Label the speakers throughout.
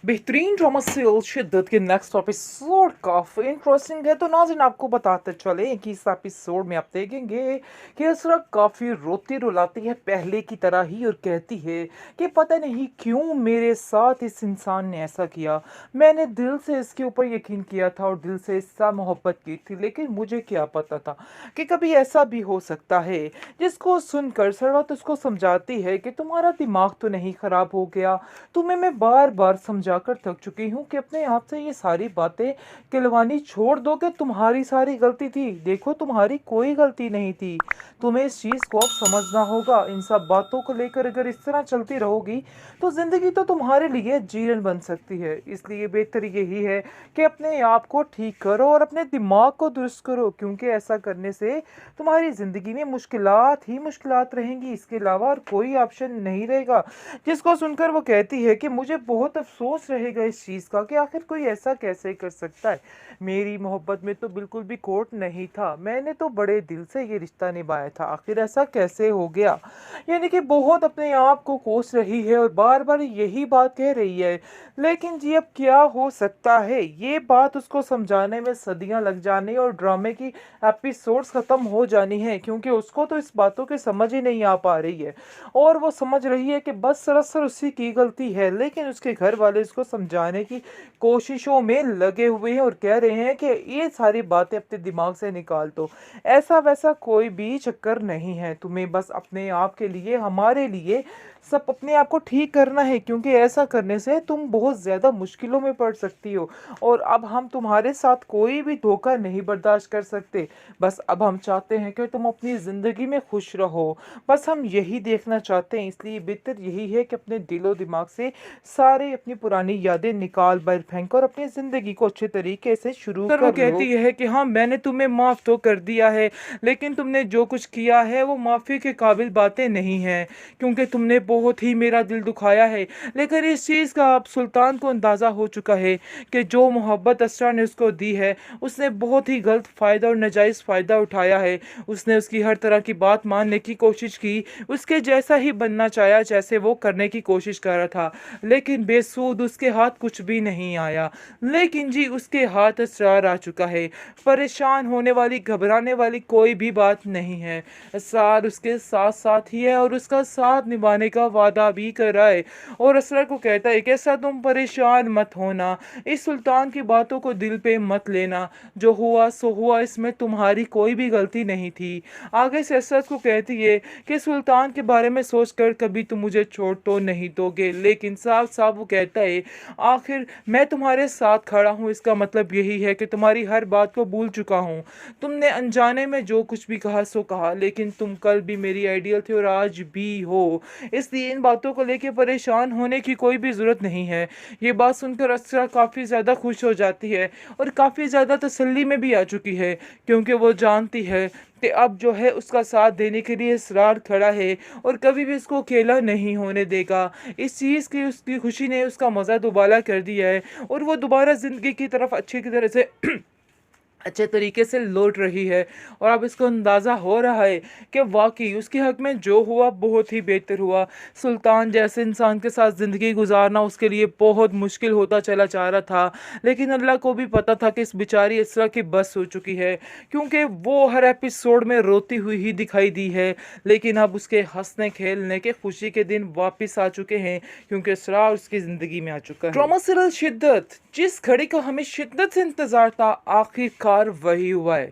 Speaker 1: बेहतरीन drama serial शिद्दत के नेक्स्ट एपिसोड काफ़ी इंटरेस्टिंग है। तो नाज़रीन आपको बताते चले कि इस एपिसोड में आप देखेंगे कि असरा काफ़ी रोती रुलाती है पहले की तरह ही, और कहती है कि पता नहीं क्यों मेरे साथ इस इंसान ने ऐसा किया। मैंने दिल से इसके ऊपर यकीन किया था और दिल से इससे मोहब्बत की थी, लेकिन मुझे क्या पता था कि कभी ऐसा भी हो सकता है। जिसको सुनकर सरवत उसको समझाती है कि तुम्हारा दिमाग तो नहीं ख़राब हो गया, तुम्हें मैं बार बार समझाकर थक चुकी हूँ कि अपने आप से ये सारी बातें कहलवानी छोड़ दो कि तुम्हारी सारी गलती थी। देखो तुम्हारी कोई गलती नहीं थी, तुम्हें इस चीज़ को अब समझना होगा। इन सब बातों को लेकर अगर इस तरह चलती रहोगी तो ज़िंदगी तो तुम्हारे लिए जीवन बन सकती है। इसलिए बेहतर यही है कि अपने आप को ठीक करो और अपने दिमाग को दुरुस्त करो, क्योंकि ऐसा करने से तुम्हारी ज़िंदगी में मुश्किलात ही मुश्किलात रहेंगी, इसके अलावा और कोई ऑप्शन नहीं रहेगा। जिसको सुनकर वो कहती है कि मुझे बहुत अफसोस रहेगा इस चीज़ का कि आखिर कोई ऐसा कैसे कर सकता है। मेरी मोहब्बत में तो बिल्कुल भी खोट नहीं था, मैंने तो बड़े दिल से ये रिश्ता निभाया था, आखिर ऐसा कैसे हो गया। यानी कि बहुत अपने आप को कोस रही है और बार बार यही बात कह रही है। लेकिन जी अब क्या हो सकता है, ये बात उसको समझाने में सदियां लग जानी और ड्रामे की एपिसोड्स ख़त्म हो जानी है, क्योंकि उसको तो इस बातों की समझ ही नहीं आ पा रही है। और वो समझ रही है कि बस सरासर उसी की गलती है, लेकिन उसके घर वाले इसको समझाने की कोशिशों में लगे हुए हैं और कह रहे हैं कि ये सारी बातें अपने दिमाग से निकाल दो, ऐसा वैसा कोई भी चक्कर नहीं है, तुम्हें बस अपने आप के लिए, हमारे लिए सब अपने आप को ठीक करना है, क्योंकि ऐसा करने से तुम बहुत ज़्यादा मुश्किलों में पड़ सकती हो और अब हम तुम्हारे साथ कोई भी धोखा नहीं बर्दाश्त कर सकते। बस अब हम चाहते हैं कि तुम अपनी ज़िंदगी में खुश रहो, बस हम यही देखना चाहते हैं। इसलिए बेहतर यही है कि अपने दिलो दिमाग से सारे अपनी पुरानी यादें निकाल बाहर फेंको और अपनी ज़िंदगी को अच्छे तरीके से शुरू कर लो। कहती है कि हाँ मैंने तुम्हें माफ़ तो कर दिया है, लेकिन तुमने जो कुछ किया है वो माफ़ी के काबिल बातें नहीं हैं, क्योंकि तुमने बहुत ही मेरा दिल दुखाया है। लेकिन इस चीज़ का अब सुल्तान को अंदाज़ा हो चुका है कि जो मोहब्बत असरा ने उसको दी है उसने बहुत ही गलत फ़ायदा और नाजायज़ फ़ायदा उठाया है। उसने उसकी हर तरह की बात मानने की कोशिश की, उसके जैसा ही बनना चाहा जैसे वो करने की कोशिश कर रहा था, लेकिन बेसूद उसके हाथ कुछ भी नहीं आया। लेकिन जी उसके हाथ असरार आ चुका है, परेशान होने वाली घबराने वाली कोई भी बात नहीं है। असरार उसके साथ साथ ही है और उसका साथ निभाने का वादा भी कर रहा है और असरार को कहता है कि ऐसा तुम परेशान मत होना, इस सुल्तान की बातों को दिल पे मत लेना, जो हुआ सो हुआ, इसमें तुम्हारी कोई भी गलती नहीं थी। आगे से असरत को कहती है कि सुल्तान के बारे में सोचकर कभी तुम मुझे छोड़ तो नहीं दोगे, लेकिन साफ साफ वो कहता है आखिर मैं तुम्हारे साथ खड़ा हूँ, इसका मतलब यही है कि तुम्हारी हर बात को भूल चुका हूँ। तुमने अनजाने में जो कुछ भी कहा सो कहा, लेकिन तुम कल भी मेरी आइडियल थे और आज भी हो, इसलिए इन बातों को लेकर परेशान होने की कोई भी ज़रूरत नहीं है। ये बात सुनकर असरा काफ़ी ज़्यादा खुश हो जाती है और काफ़ी ज़्यादा तसल्ली में भी आ चुकी है, क्योंकि वो जानती है कि अब जो है उसका साथ देने के लिए इसरार खड़ा है और कभी भी उसको अकेला नहीं होने देगा। इस चीज़ की उसकी खुशी ने उसका मज़ा दुबाला कर दिया है और वो दोबारा ज़िंदगी की तरफ अच्छी की तरह से अच्छे तरीके से लौट रही है। और अब इसको अंदाज़ा हो रहा है कि वाकई उसके हक़ में जो हुआ बहुत ही बेहतर हुआ। सुल्तान जैसे इंसान के साथ ज़िंदगी गुजारना उसके लिए बहुत मुश्किल होता चला जा रहा था, लेकिन अल्लाह को भी पता था कि इस बेचारी इसरा की बस हो चुकी है, क्योंकि वो हर एपिसोड में रोती हुई ही दिखाई दी है। लेकिन अब उसके हंसने खेलने के खुशी के दिन वापस आ चुके हैं, क्योंकि इसरा उसकी ज़िंदगी में आ चुका है। ड्रामा सीरियल शिद्दत, जिस घड़ी का हमें शिद्दत से इंतज़ार था, आखिरकार वही हुआ है।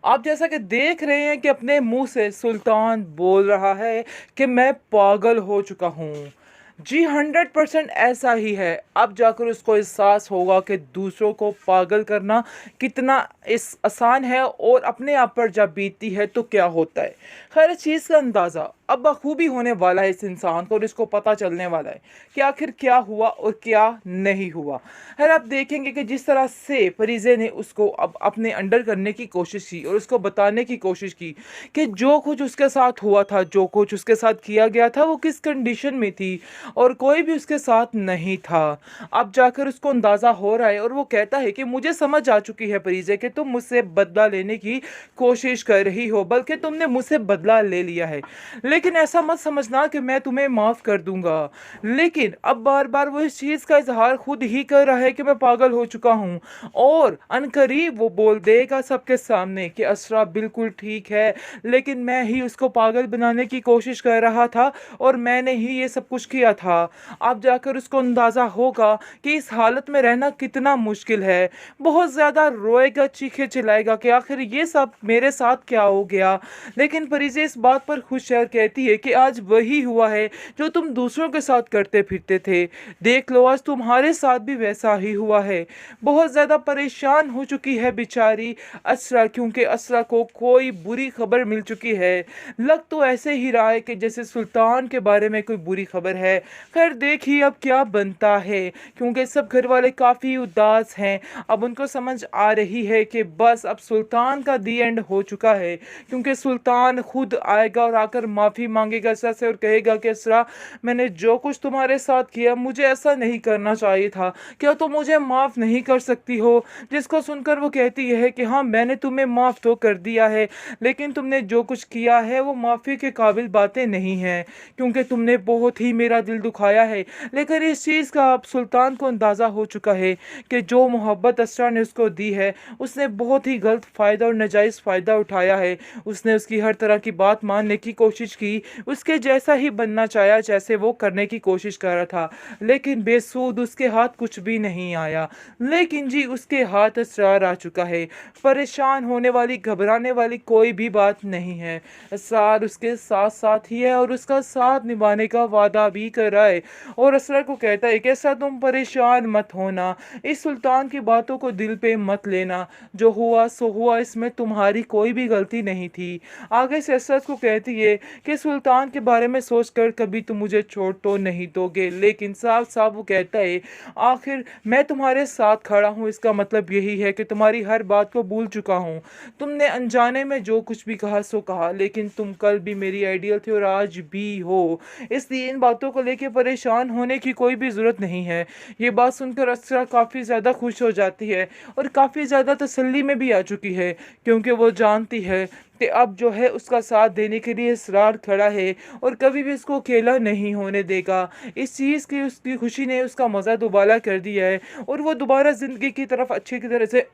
Speaker 1: आप जैसा कि देख रहे हैं कि अपने मुंह से सुल्तान बोल रहा है कि मैं पागल हो चुका हूँ। जी 100% ऐसा ही है। अब जाकर उसको एहसास होगा कि दूसरों को पागल करना कितना इस आसान है और अपने आप पर जब बीतती है तो क्या होता है। खैर इस चीज़ का अंदाज़ा अब बखूबी होने वाला है इस इंसान को और इसको पता चलने वाला है कि आखिर क्या हुआ और क्या नहीं हुआ। खैर आप देखेंगे कि जिस तरह से फरीज़े ने उसको अब अपने अंडर करने की कोशिश की और उसको बताने की कोशिश की कि जो कुछ उसके साथ हुआ था, जो कुछ उसके साथ किया गया था, वो किस कंडीशन में थी। और कोई भी उसके साथ नहीं था। अब जाकर उसको अंदाज़ा हो रहा है और वो कहता है कि मुझे समझ आ चुकी है परिजे कि तुम मुझसे बदला लेने की कोशिश कर रही हो, बल्कि तुमने मुझसे बदला ले लिया है। लेकिन ऐसा मत समझना कि मैं तुम्हें माफ़ कर दूंगा। लेकिन अब बार बार वो इस चीज़ का इजहार खुद ही कर रहा है कि मैं पागल हो चुका हूँ, और अनकरीब वो बोल देगा सबके सामने कि असरा बिल्कुल ठीक है, लेकिन मैं ही उसको पागल बनाने की कोशिश कर रहा था और मैंने ही ये सब कुछ किया था। अब जाकर उसको अंदाज़ा होगा कि इस हालत में रहना कितना मुश्किल है। बहुत ज़्यादा रोएगा, चीखे चिल्लाएगा कि आखिर ये सब मेरे साथ क्या हो गया। लेकिन परिजे इस बात पर खुश कहती है कि आज वही हुआ है जो तुम दूसरों के साथ करते फिरते थे। देख लो, आज तुम्हारे साथ भी वैसा ही हुआ है। बहुत ज़्यादा परेशान हो चुकी है बेचारी असरा, क्योंकि असरा को कोई बुरी खबर मिल चुकी है। लग तो ऐसे ही रहा है कि जैसे सुल्तान के बारे में कोई बुरी खबर है। खैर देखिए अब क्या बनता है, क्योंकि सब घर वाले काफ़ी उदास हैं। अब उनको समझ आ रही है कि बस अब सुल्तान का दी एंड हो चुका है, क्योंकि सुल्तान खुद आएगा और आकर माफ़ी मांगेगा असरा से और कहेगा कि असरा, मैंने जो कुछ तुम्हारे साथ किया मुझे ऐसा नहीं करना चाहिए था, क्या तुम मुझे माफ़ नहीं कर सकती हो। जिसको सुनकर वो कहती है कि हाँ, मैंने तुम्हें माफ़ तो कर दिया है, लेकिन तुमने जो कुछ किया है वो माफ़ी के काबिल बातें नहीं हैं, क्योंकि तुमने बहुत ही मेरा दिल दुखाया है। लेकिन इस चीज़ का अब सुल्तान को अंदाज़ा हो चुका है कि जो मोहब्बत असरा ने उसको दी है उसने बहुत ही गलत फ़ायदा और नाजायज़ फ़ायदा उठाया है। उसने उसकी हर तरह की बात मानने की कोशिश की, उसके जैसा ही बनना चाहा जैसे वो करने की कोशिश कर रहा था, लेकिन बेसूद उसके हाथ कुछ भी नहीं आया। लेकिन जी उसके हाथ असरार आ चुका है। परेशान होने वाली, घबराने वाली कोई भी बात नहीं है। असरार उसके साथ साथ ही है और उसका साथ निभाने का वादा भी कर रहा है, और असरार को कहता है कि ऐसा तुम परेशान मत होना, इस सुल्तान की बातों को दिल पे मत लेना, जो हुआ सो हुआ, इसमें तुम्हारी कोई भी गलती नहीं थी। आगे से असरार को कहती है कि सुल्तान के बारे में सोचकर कभी तुम मुझे छोड़ तो नहीं दोगे, लेकिन साफ साफ वो कहता है आखिर मैं तुम्हारे साथ खड़ा हूँ, इसका मतलब यही है कि तुम्हारी हर बात को भूल चुका हूँ। तुमने अनजाने में जो कुछ भी कहा सो कहा, लेकिन तुम कल भी मेरी आइडियल थे और आज भी हो, इसलिए इन बातों को लेकर परेशान होने की कोई भी ज़रूरत नहीं है। ये बात सुनकर असरा काफ़ी ज़्यादा खुश हो जाती है और काफ़ी ज़्यादा तसल्ली में भी आ चुकी है, क्योंकि वो जानती है कि अब जो है उसका साथ देने के लिए इसरार खड़ा है और कभी भी उसको अकेला नहीं होने देगा। इस चीज़ की उसकी खुशी ने उसका मज़ा दुबाला कर दिया है और वो दोबारा ज़िंदगी की तरफ अच्छी की तरह से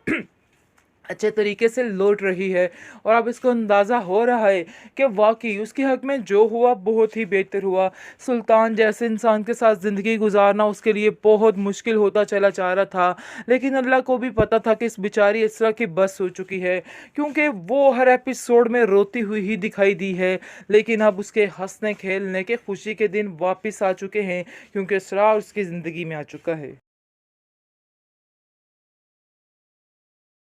Speaker 1: अच्छे तरीके से लौट रही है। और अब इसको अंदाज़ा हो रहा है कि वाकई उसके हक़ में जो हुआ बहुत ही बेहतर हुआ। सुल्तान जैसे इंसान के साथ ज़िंदगी गुजारना उसके लिए बहुत मुश्किल होता चला जा रहा था, लेकिन अल्लाह को भी पता था कि इस बेचारी इसरा की बस हो चुकी है, क्योंकि वो हर एपिसोड में रोती हुई ही दिखाई दी है। लेकिन अब उसके हंसने खेलने के खुशी के दिन वापस आ चुके हैं, क्योंकि इसरा उसकी ज़िंदगी में आ चुका है।